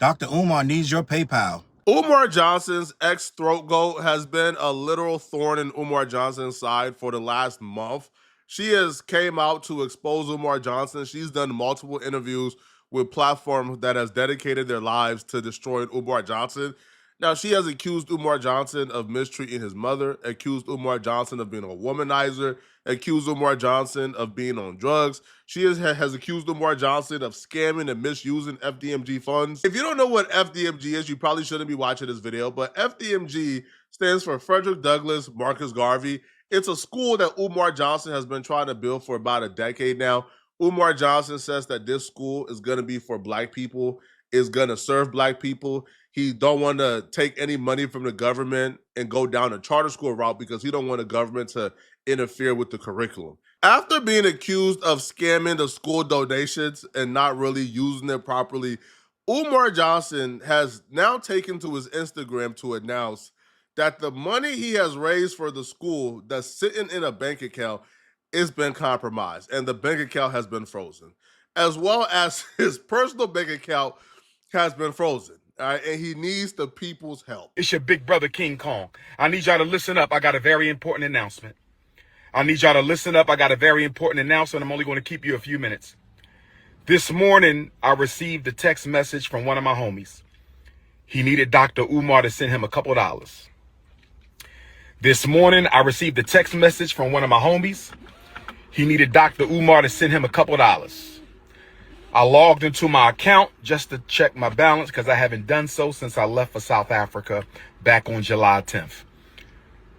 Dr. Umar needs your PayPal. Umar Johnson's ex-throat goat has been a literal thorn in Umar Johnson's side for the last month. She has came out to expose Umar Johnson. She's done multiple interviews with platforms that has dedicated their lives to destroying Umar Johnson. Now, she has accused Umar Johnson of mistreating his mother, accused Umar Johnson of being a womanizer, accused Umar Johnson of being on drugs. She has accused Umar Johnson of scamming and misusing FDMG funds. If you don't know what FDMG is, you probably shouldn't be watching this video, but FDMG stands for Frederick Douglass Marcus Garvey. It's a school that Umar Johnson has been trying to build for about a decade now. Umar Johnson says that this school is going to be for Black people, is going to serve Black people. He don't want to take any money from the government and go down a charter school route because he don't want the government to interfere with the curriculum. After being accused of scamming the school donations and not really using it properly, Umar Johnson has now taken to his Instagram to announce that the money he has raised for the school that's sitting in a bank account has been compromised and the bank account has been frozen, as well as his personal bank account has been frozen. And he needs the people's help. It's your big brother, King Kong. I need y'all to listen up. I got a very important announcement. I'm only going to keep you a few minutes. This morning, I received a text message from one of my homies. He needed Dr. Umar to send him a couple dollars. This morning, I received a text message from one of my homies. He needed Dr. Umar to send him a couple dollars. I logged into my account just to check my balance because I haven't done so since I left for South Africa back on July 10th.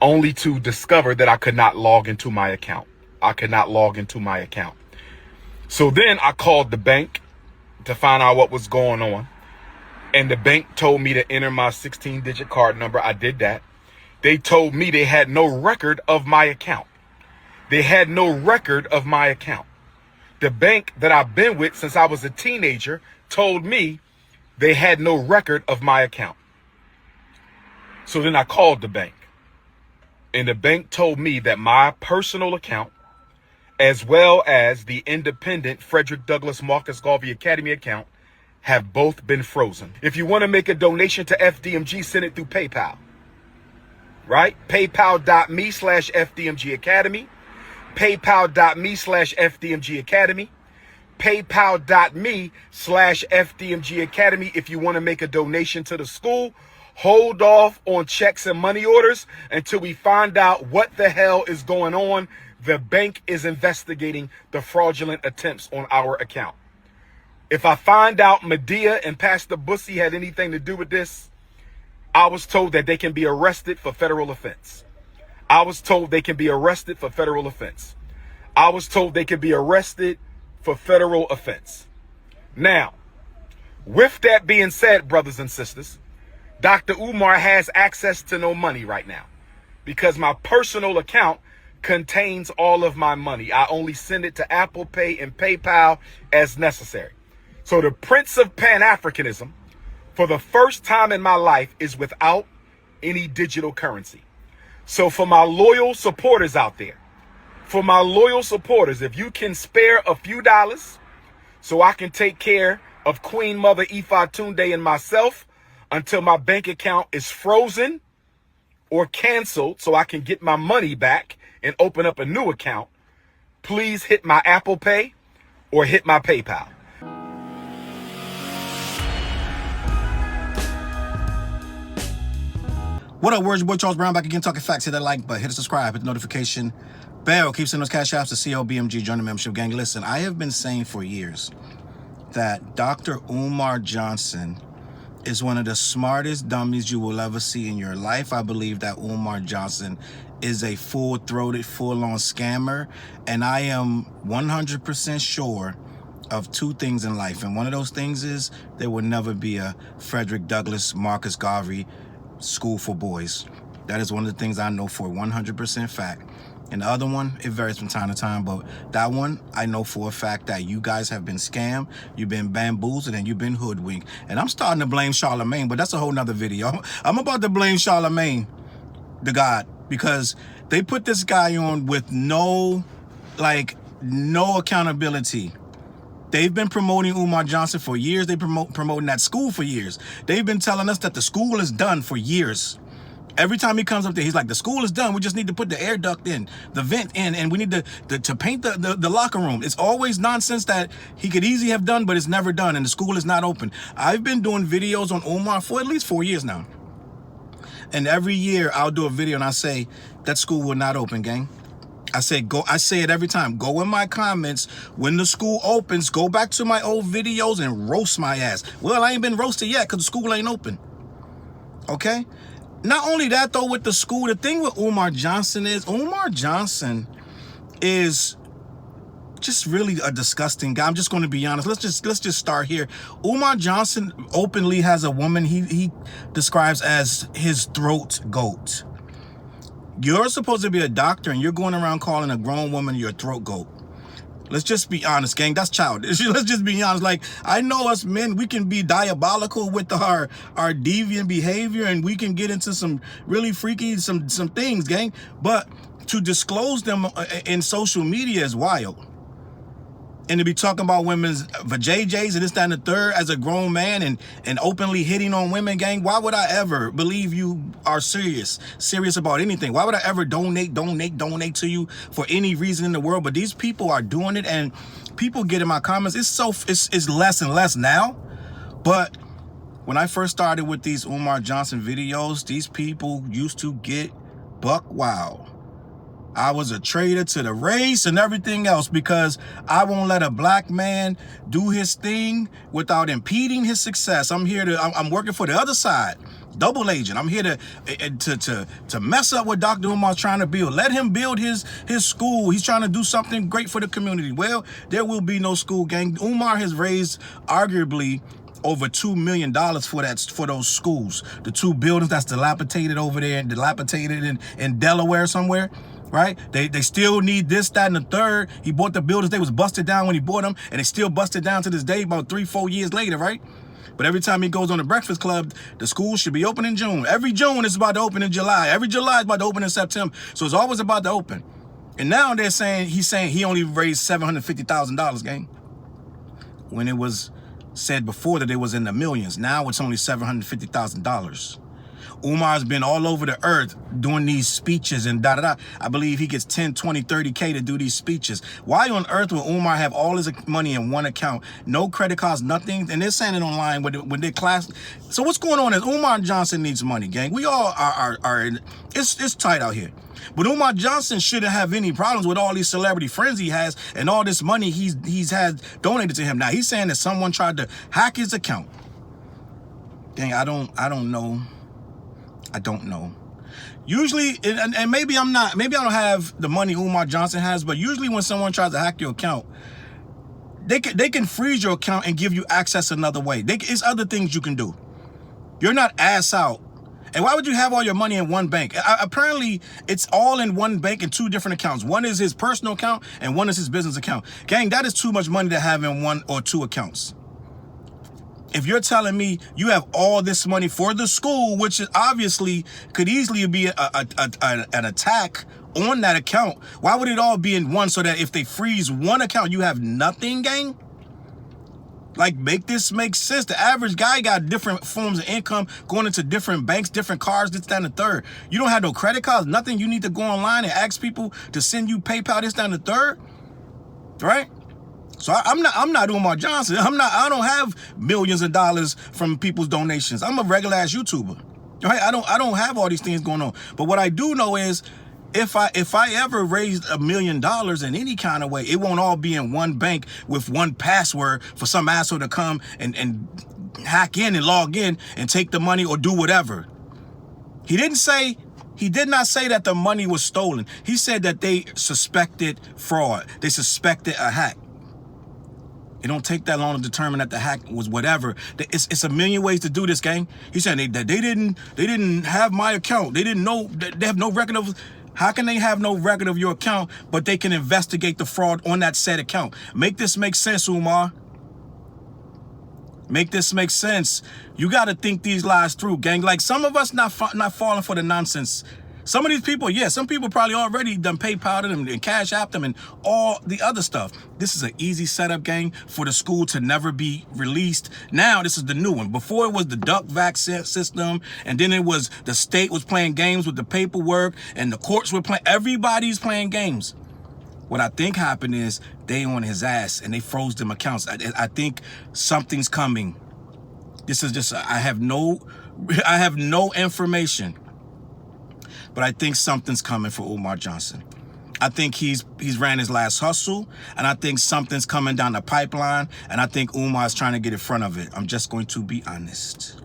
Only to discover that I could not log into my account. So then I called the bank to find out what was going on. And the bank told me to enter my 16-digit card number. I did that. They told me they had no record of my account. The bank that I've been with since I was a teenager told me they had no record of my account. So then I called the bank. And the bank told me that my personal account, as well as the independent Frederick Douglass Marcus Garvey Academy account, have both been frozen. If you want to make a donation to FDMG, send it through PayPal. Right? PayPal.me/FDMG Academy. PayPal.me/FDMG Academy. PayPal.me/FDMG Academy. If you want to make a donation to the school, hold off on checks and money orders until we find out what the hell is going on. The bank is investigating the fraudulent attempts on our account. If I find out Medea and Pastor Bussy had anything to do with this, I was told that they can be arrested for federal offense. Now, with that being said, brothers and sisters, Dr. Umar has access to no money right now because my personal account contains all of my money. I only send it to Apple Pay and PayPal as necessary. So the Prince of Pan-Africanism, for the first time in my life, is without any digital currency. So for my loyal supporters out there, if you can spare a few dollars so I can take care of Queen Mother Ifa Tunde and myself until my bank account is frozen or canceled so I can get my money back and open up a new account, please hit my Apple Pay or hit my PayPal. What up, words? Your boy Charles Brown back again, talking facts. Hit that like button, hit the subscribe, hit the notification bell. Keep sending those cash apps to CLBMG. Join the membership gang. Listen, I have been saying for years that Dr. Umar Johnson is one of the smartest dummies you will ever see in your life. I believe that Umar Johnson is a full-throated, full-on scammer, and I am 100% sure of two things in life. And one of those things is there will never be a Frederick Douglass Marcus Garvey school for boys. That is one of the things I know for 100% fact. And the other one, it varies from time to time, but that one, I know for a fact that you guys have been scammed, you've been bamboozled, and you've been hoodwinked. And I'm starting to blame Charlemagne, but that's a whole nother video. I'm about to blame Charlemagne, the God, because they put this guy on with no accountability. They've been promoting Umar Johnson for years. They've been promoting that school for years. They've been telling us that the school is done for years. Every time he comes up there, he's like, the school is done. We just need to put the air duct in, the vent in, and we need to paint the locker room. It's always nonsense that he could easily have done, but it's never done, and the school is not open. I've been doing videos on Umar for at least 4 years now. And every year I'll do a video and I say, that school will not open, gang. I say it every time. Go in my comments when the school opens, go back to my old videos and roast my ass. Well, I ain't been roasted yet because the school ain't open. Okay? Not only that, though, with the school, the thing with Umar Johnson is just really a disgusting guy. I'm just going to be honest. Let's just start here. Umar Johnson openly has a woman he describes as his throat goat. You're supposed to be a doctor and you're going around calling a grown woman your throat goat. Let's just be honest, gang. That's childish. Let's just be honest. Like, I know us men, we can be diabolical with our deviant behavior and we can get into some really freaky, some things, gang. But to disclose them in social media is wild. And to be talking about women's vajayjays and this, that, and the third as a grown man and openly hitting on women, gang, why would I ever believe you are serious about anything? Why would I ever donate to you for any reason in the world? But these people are doing it, and people get in my comments. It's less and less now. But when I first started with these Umar Johnson videos, these people used to get buck wild. I was a traitor to the race and everything else because I won't let a black man do his thing without impeding his success. I'm working for the other side, double agent. I'm here to mess up what Dr. Umar's trying to build. Let him build his school. He's trying to do something great for the community. Well, there will be no school, gang. Umar has raised arguably over $2 million for those schools. The 2 buildings that's dilapidated over there, dilapidated in Delaware somewhere. Right? They still need this, that, and the third. He bought the buildings. They was busted down when he bought them, and they still busted down to this day about 3-4 years later, right? But every time he goes on the Breakfast Club, the school should be open in June. Every June is about to open in July. Every July is about to open in September. So it's always about to open. And now he's saying he only raised $750,000, gang. When it was said before that it was in the millions. Now it's only $750,000. Umar's been all over the earth doing these speeches and da-da-da. I believe he gets 10, 20, 30K to do these speeches. Why on earth would Umar have all his money in one account? No credit cards, nothing. And they're saying it online when they're class. So what's going on is Umar Johnson needs money, gang. We all are in, it's tight out here. But Umar Johnson shouldn't have any problems with all these celebrity friends he has and all this money he's had donated to him. Now he's saying that someone tried to hack his account. Gang, I don't know. I don't know. Usually, and maybe I don't have the money Umar Johnson has, but usually when someone tries to hack your account, they can freeze your account and give you access another way. It's other things you can do. You're not ass out. And why would you have all your money in one bank? Apparently, it's all in one bank in 2 different accounts. One is his personal account and one is his business account. Gang, that is too much money to have in 1 or 2 accounts. If you're telling me you have all this money for the school, which is obviously could easily be an attack on that account, why would it all be in one so that if they freeze one account, you have nothing, gang? Like, make this make sense. The average guy got different forms of income going into different banks, different cars, this, that, and the third. You don't have no credit cards, nothing. You need to go online and ask people to send you PayPal, this, that, and the third, right? So I'm not Umar Johnson. I don't have millions of dollars from people's donations. I'm a regular ass YouTuber. Right? I don't have all these things going on. But what I do know is if I ever raised $1 million in any kind of way, it won't all be in one bank with one password for some asshole to come and hack in and log in and take the money or do whatever. He did not say that the money was stolen. He said that they suspected fraud. They suspected a hack. It don't take that long to determine that the hack was whatever. It's a million ways to do this, gang. He said that they didn't have my account. They didn't know. They have no record of. How can they have no record of your account, but they can investigate the fraud on that said account? Make this make sense, Umar. Make this make sense. You got to think these lies through, gang. Like, some of us not falling for the nonsense. Some of these people, yeah, some people probably already done PayPal them and Cash App them and all the other stuff. This is an easy setup, gang, for the school to never be released. Now, this is the new one. Before it was the duck vac system, and then it was the state was playing games with the paperwork, and the courts were playing, everybody's playing games. What I think happened is they on his ass and they froze them accounts. I think something's coming. This is just, I have no information. But I think something's coming for Umar Johnson. I think he's ran his last hustle, and I think something's coming down the pipeline, and I think Umar's trying to get in front of it. I'm just going to be honest.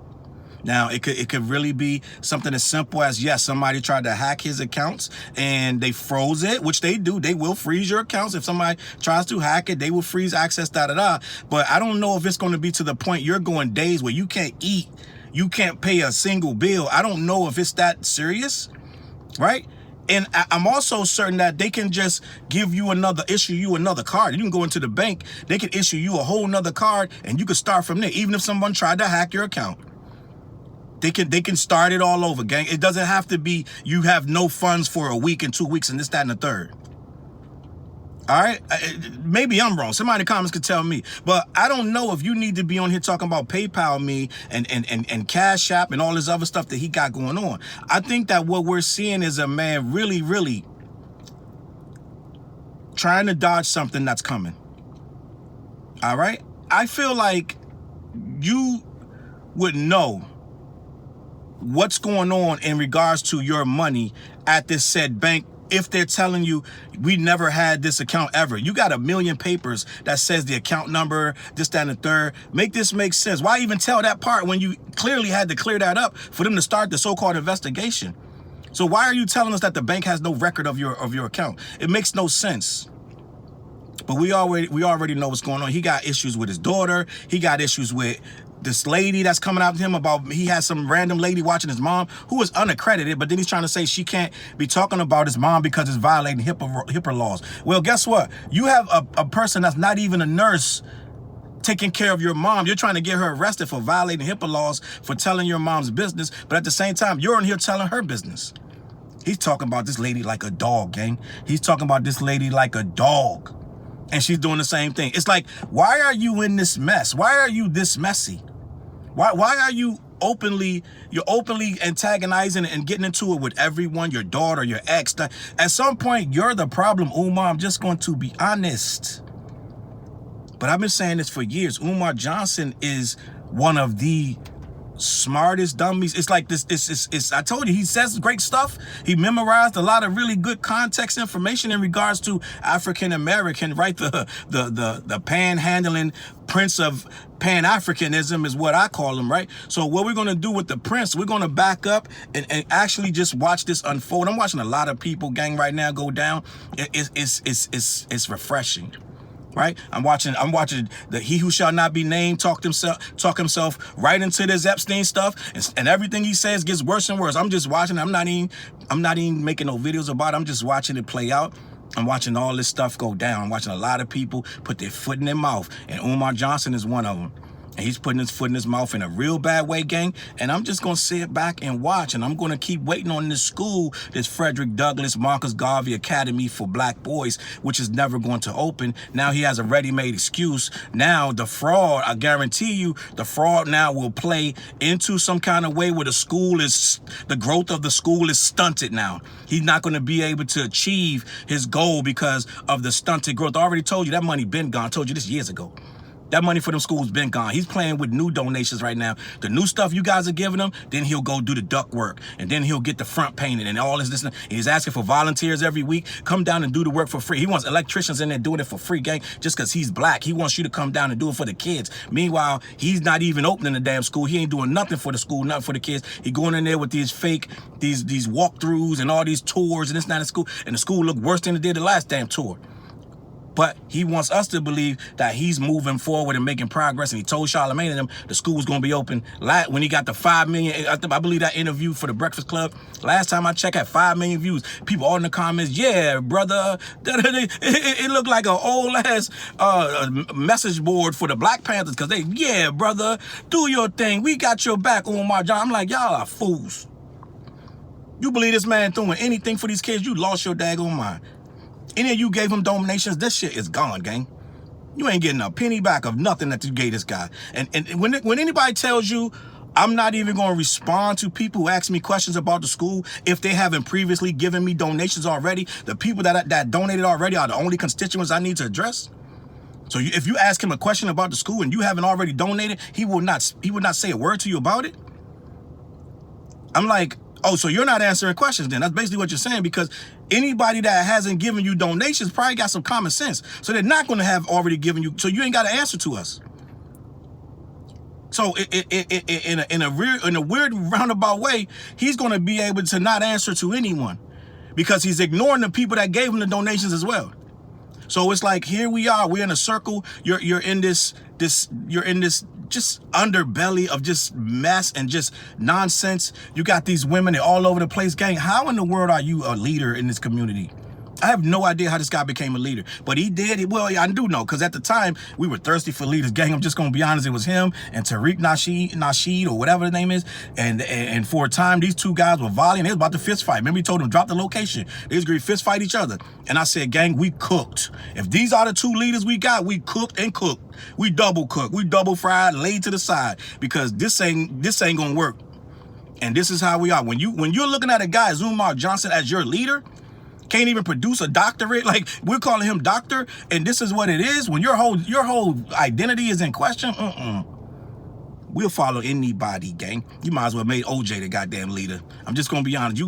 Now, it could really be something as simple as, yes, somebody tried to hack his accounts and they froze it, which they do. They will freeze your accounts. If somebody tries to hack it, they will freeze access, da-da-da. But I don't know if it's going to be to the point you're going days where you can't eat, you can't pay a single bill. I don't know if it's that serious. Right? And I'm also certain that they can just issue you another card. You can go into the bank, they can issue you a whole nother card, and you can start from there. Even if someone tried to hack your account, they can start it all over, gang. It doesn't have to be you have no funds for a week and 2 weeks and this, that, and the third. All right, maybe I'm wrong. Somebody in the comments could tell me, but I don't know if you need to be on here talking about PayPal me and Cash App and all this other stuff that he got going on. I think that what we're seeing is a man really, really trying to dodge something that's coming. All right, I feel like you would know what's going on in regards to your money at this said bank. If they're telling you, we never had this account ever. You got a million papers that says the account number, this, that, and the third. Make this make sense. Why even tell that part when you clearly had to clear that up for them to start the so-called investigation? So why are you telling us that the bank has no record of your account? It makes no sense. But we already know what's going on. He got issues with his daughter. He got issues with this lady that's coming out to him about he has some random lady watching his mom who is unaccredited, but then he's trying to say she can't be talking about his mom because it's violating HIPAA laws. Well, guess what? You have a person that's not even a nurse taking care of your mom. You're trying to get her arrested for violating HIPAA laws for telling your mom's business, but at the same time, you're in here telling her business. He's talking about this lady like a dog, gang. He's talking about this lady like a dog. And she's doing the same thing. It's like, why are you in this mess? Why are you this messy? Why are you openly antagonizing and getting into it with everyone, your daughter, your ex? At some point, you're the problem, Umar. I'm just going to be honest. But I've been saying this for years. Umar Johnson is one of the smartest dummies. It's like this. I told you, he says great stuff. He memorized a lot of really good context information in regards to African American, right? The panhandling prince of Pan-Africanism is what I call him, right? So what we're gonna do with the prince, we're gonna back up and actually just watch this unfold. I'm watching a lot of people, gang, right now go down. It's refreshing. Right, I'm watching the he who shall not be named talk himself right into this Epstein stuff, and everything he says gets worse and worse. I'm just watching. I'm not even making no videos about it. I'm just watching it play out. I'm watching all this stuff go down. I'm watching a lot of people put their foot in their mouth, and Umar Johnson is one of them. And he's putting his foot in his mouth in a real bad way, gang. And I'm just going to sit back and watch. And I'm going to keep waiting on this school, this Frederick Douglass Marcus Garvey Academy for Black Boys, which is never going to open. Now he has a ready-made excuse. Now the fraud, I guarantee you, the fraud now will play into some kind of way where the growth of the school is stunted now. He's not going to be able to achieve his goal because of the stunted growth. I already told you that money been gone. I told you this years ago. That money for them schools been gone. He's playing with new donations right now. The new stuff you guys are giving him, then he'll go do the duct work. And then he'll get the front painted and all this. And he's asking for volunteers every week. Come down and do the work for free. He wants electricians in there doing it for free, gang, just because he's black. He wants you to come down and do it for the kids. Meanwhile, he's not even opening the damn school. He ain't doing nothing for the school, nothing for the kids. He going in there with these fake, these walkthroughs and all these tours, and it's not a school. And the school look worse than it did the last damn tour. But he wants us to believe that he's moving forward and making progress. And he told Charlamagne and them the school was going to be open. When he got the 5 million, I believe that interview for the Breakfast Club, last time I checked, had 5 million views. People all in the comments, yeah, brother. It looked like an old ass message board for the Black Panthers because yeah, brother, do your thing. We got your back, Umar Johnson. I'm like, y'all are fools. You believe this man doing anything for these kids? You lost your daggone mind. Any of you gave him donations, this shit is gone, gang. You ain't getting a penny back of nothing that you gave this guy. And when anybody tells you, I'm not even going to respond to people who ask me questions about the school if they haven't previously given me donations already, the people that donated already are the only constituents I need to address. So if you ask him a question about the school and you haven't already donated, he would not say a word to you about it. I'm like, oh, so you're not answering questions then. That's basically what you're saying, because anybody that hasn't given you donations probably got some common sense. So they're not going to have already given you, so you ain't got to answer to us. So in a weird roundabout way, he's going to be able to not answer to anyone because he's ignoring the people that gave him the donations as well. So it's like, here we are, we're in a circle. You're in this just underbelly of just mess and just nonsense. You got these women, they're all over the place. Gang, how in the world are you a leader in this community? I have no idea how this guy became a leader, but he did. Well, I do know, because at the time we were thirsty for leaders. Gang, I'm just gonna be honest, it was him and Tariq Nasheed or whatever the name is, and for a time these two guys were volleying. They was about to fist fight. Remember, he told them drop the location. They was going to fist fight each other, and I said, gang, we cooked. If these are the two leaders we got, we cooked and cooked. We double cooked, we double fried, laid to the side, because this ain't gonna work. And this is how we are. When you're looking at a guy as Umar Johnson as your leader, can't even produce a doctorate, like we're calling him doctor, and this is what it is. When your whole identity is in question, we'll follow anybody, gang. You might as well make OJ the goddamn leader. I'm just gonna be honest.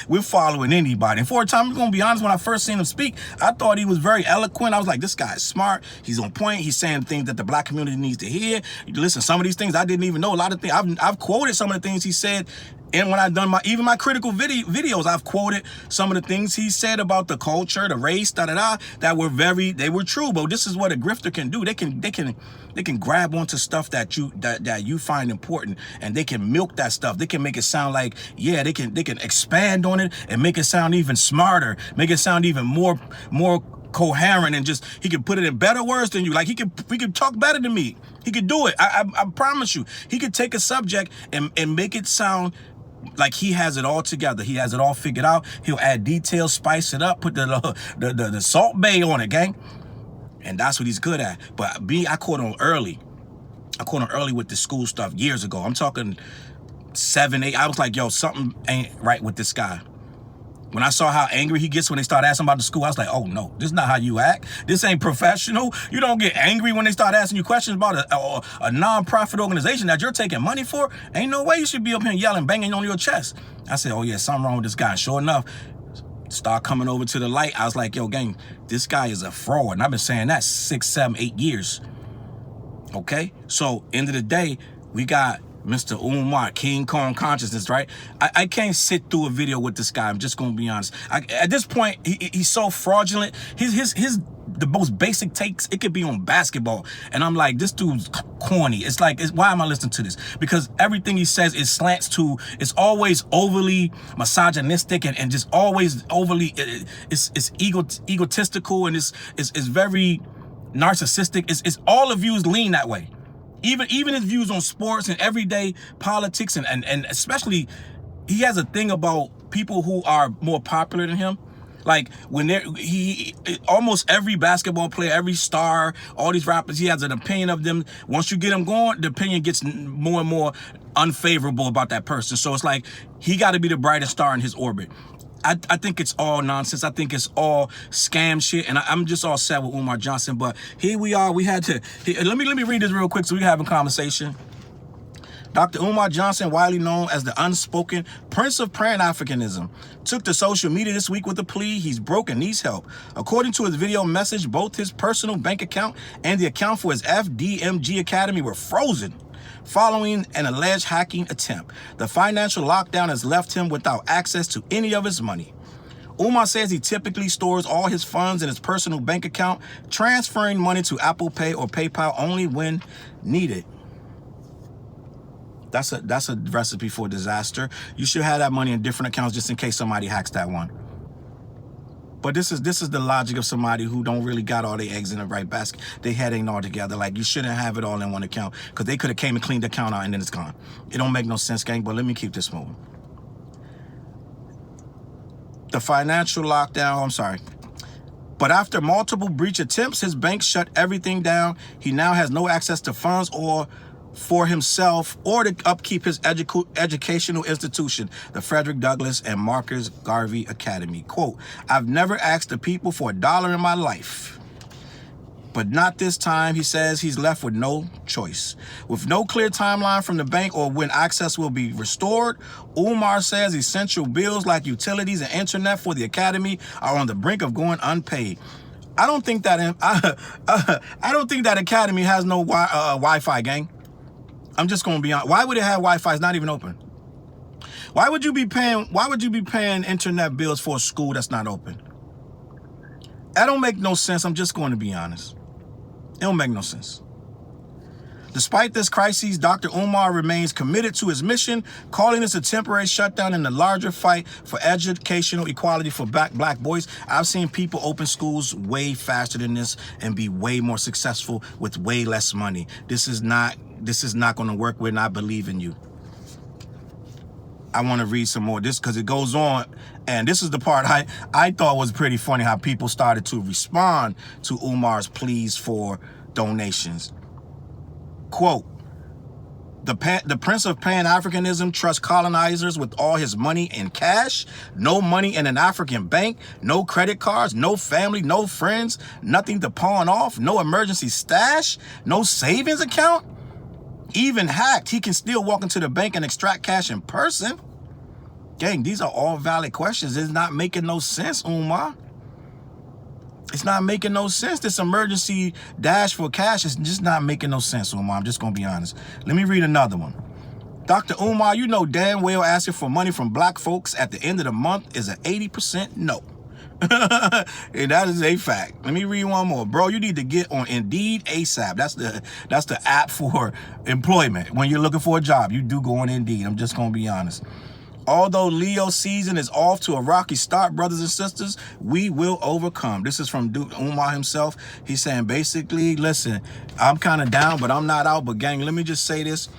We're following anybody. And for a time, I'm gonna be honest, when I first seen him speak, I thought he was very eloquent. I was like, this guy's smart. He's on point. He's saying things that the black community needs to hear. Listen, some of these things I didn't even know. A lot of things I've quoted some of the things he said. And when I've done my critical videos, I've quoted some of the things he said about the culture, the race, that were true. But this is what a grifter can do. They can grab onto stuff that you find important, and they can milk that stuff. They can make it sound like, yeah, they can expand on it and make it sound even smarter, make it sound even more coherent, and just, he can put it in better words than you. Like, he could talk better than me. He could do it. I promise you. He could take a subject and make it sound like he has it all together. He has it all figured out. He'll add details, spice it up, put the Salt Bay on it, gang. And that's what he's good at. But I caught on early. I caught on early with the school stuff years ago. I'm talking 7, 8. I was like, yo, something ain't right with this guy. When I saw how angry he gets when they start asking about the school, I was like, oh no, this is not how you act. This ain't professional. You don't get angry when they start asking you questions about a non-profit organization that you're taking money for. Ain't no way you should be up here yelling, banging on your chest. I said, oh yeah, something wrong with this guy. And sure enough, start coming over to the light. I was like, yo, gang, this guy is a fraud. And I've been saying that 6, 7, 8 years. Okay? So, end of the day, we got Mr. Umar, King Kong consciousness, right? I can't sit through a video with this guy. I'm just gonna be honest. At this point, he's so fraudulent. The most basic takes, it could be on basketball, and I'm like, this dude's corny. It's like, why am I listening to this? Because everything he says is slants to, it's always overly misogynistic and just always overly, it's egotistical, and it's very narcissistic. It's all the views lean that way. Even his views on sports and everyday politics, and especially, he has a thing about people who are more popular than him. Like, when almost every basketball player, every star, all these rappers, he has an opinion of them. Once you get them going, the opinion gets more and more unfavorable about that person. So it's like, he got to be the brightest star in his orbit. I think it's all nonsense. I think it's all scam shit, and I'm just all set with Umar Johnson. But here we are. We had to. Let me read this real quick so we can have a conversation. Dr. Umar Johnson, widely known as the unspoken Prince of Pan-Africanism, took to social media this week with a plea he's broke and needs help. According to his video message, both his personal bank account and the account for his FDMG Academy were frozen following an alleged hacking attempt. The financial lockdown has left him without access to any of his money. Umar says he typically stores all his funds in his personal bank account, transferring money to Apple Pay or PayPal only when needed. That's a recipe for disaster. You should have that money in different accounts just in case somebody hacks that one. But this is the logic of somebody who don't really got all their eggs in the right basket. They head ain't all together. Like, you shouldn't have it all in one account, because they could have came and cleaned the account out and then it's gone. It don't make no sense, gang, but let me keep this moving. the financial lockdown, I'm sorry. But after multiple breach attempts, his bank shut everything down. He now has no access to funds or for himself or to upkeep his educational institution, the Frederick Douglass and Marcus Garvey Academy. Quote, I've never asked the people for $1 in my life. But not this time, he says. He's left with no choice. With no clear timeline from the bank or when access will be restored, Umar says essential bills like utilities and internet for the academy are on the brink of going unpaid. I don't think that I don't think that academy has no Wi-Fi, gang. I'm just gonna be honest. Why would it have Wi-Fi? It's not even open. Why would you be paying internet bills for a school that's not open? That don't make no sense. I'm just going to be honest. It don't make no sense. Despite this crisis, Dr. Umar remains committed to his mission, calling this a temporary shutdown in the larger fight for educational equality for black boys. I've seen people open schools way faster than this and be way more successful with way less money. This is not going to work. We're not believing you. I want to read some more this because it goes on, and this is the part I thought was pretty funny, how people started to respond to Umar's pleas for donations. Quote, the Prince of Pan-Africanism trusts colonizers with all his money in cash, no money in an African bank, no credit cards, no family, no friends, nothing to pawn off, no emergency stash, no savings account. Even hacked, he can still walk into the bank and extract cash in person. Gang, these are all valid questions. It's not making no sense, Umar. It's not making no sense. This emergency dash for cash is just not making no sense, Umar. I'm just going to be honest. Let me read another one. Dr. Umar, you know damn well asking for money from black folks at the end of the month is an 80% no. And that is a fact. Let me read one more. Bro, you need to get on Indeed ASAP. That's the app for employment. When you're looking for a job, you do go on Indeed. I'm just going to be honest. Although Leo season is off to a rocky start, brothers and sisters, we will overcome. This is from Umar himself. He's saying basically, listen, I'm kind of down, but I'm not out. But gang, let me just say this.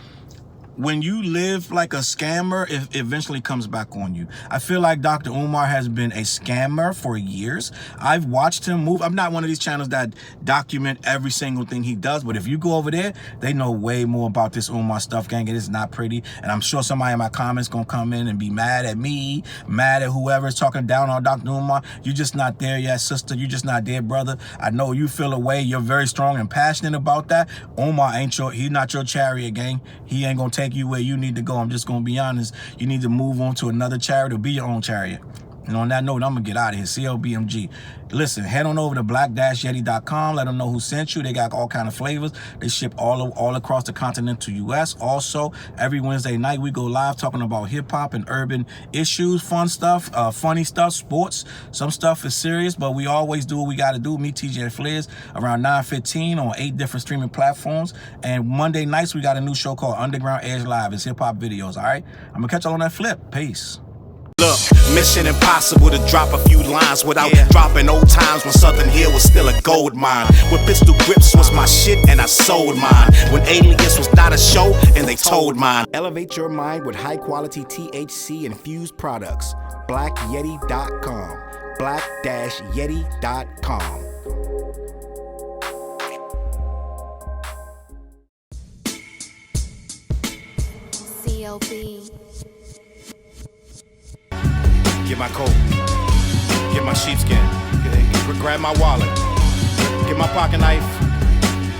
When you live like a scammer, it eventually comes back on you. I feel like Dr. Umar has been a scammer for years. I've watched him move. I'm not one of these channels that document every single thing he does, but if you go over there, they know way more about this Umar stuff, gang. It is not pretty. And I'm sure somebody in my comments gonna come in and be mad at me, mad at whoever is talking down on Dr. Umar. You're just not there yet, sister. You're just not there, brother. I know you feel a way. You're very strong and passionate about that. Umar he's not your chariot, gang. He ain't gonna take you where you need to go. I'm just gonna be honest. You need to move on to another chariot or be your own chariot. And on that note, I'm gonna get out of here. CLBMG. Listen, head on over to black-yeti.com. Let them know who sent you. They got all kind of flavors. They ship all across the continental US. Also, every Wednesday night we go live talking about hip-hop and urban issues, fun stuff, funny stuff, sports. Some stuff is serious, but we always do what we gotta do. Me, TJ and Flares, around 9:15 on 8 different streaming platforms. And Monday nights we got a new show called Underground Edge Live. It's hip-hop videos, all right? I'm gonna catch y'all on that flip. Peace. Look, mission impossible to drop a few lines without dropping old times when Southern Hill was still a gold mine. When pistol grips was my shit and I sold mine. When Alias was not a show and they told mine. Elevate your mind with high quality THC infused products. BlackYeti.com. Black-Yeti.com. CLB. Get my coat, get my sheepskin, grab my wallet, get my pocket knife,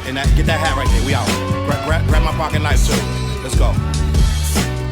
and get that hat right there. We out. Grab my pocket knife too. Let's go.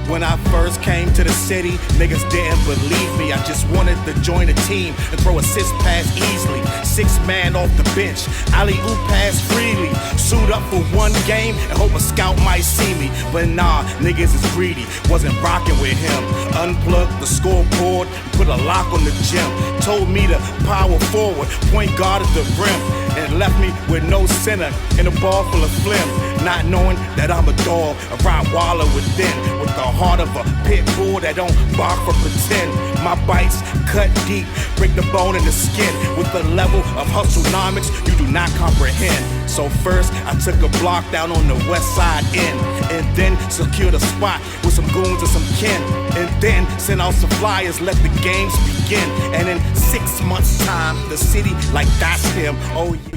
When I first came to the city, niggas didn't believe me. I just wanted to join a team and throw assist pass easily. 6 man off the bench, alley-oop pass freely. Suit up for one game and hope a scout might see me. But nah, niggas is greedy, wasn't rocking with him. Unplugged the scoreboard, put a lock on the gym. Told me to power forward, point guard at the rim. And left me with no center and a ball full of phlegm. not knowing that I'm a dog, a Rottweiler within, with the heart of a pit bull that don't bark for pretend. My bites cut deep, break the bone and the skin, with the level of hustlenomics you do not comprehend. So first, I took a block down on the west side end, and then secured a spot with some goons and some kin, and then sent out some flyers, let the games begin. And in 6 months' time, the city like that's him. Oh yeah.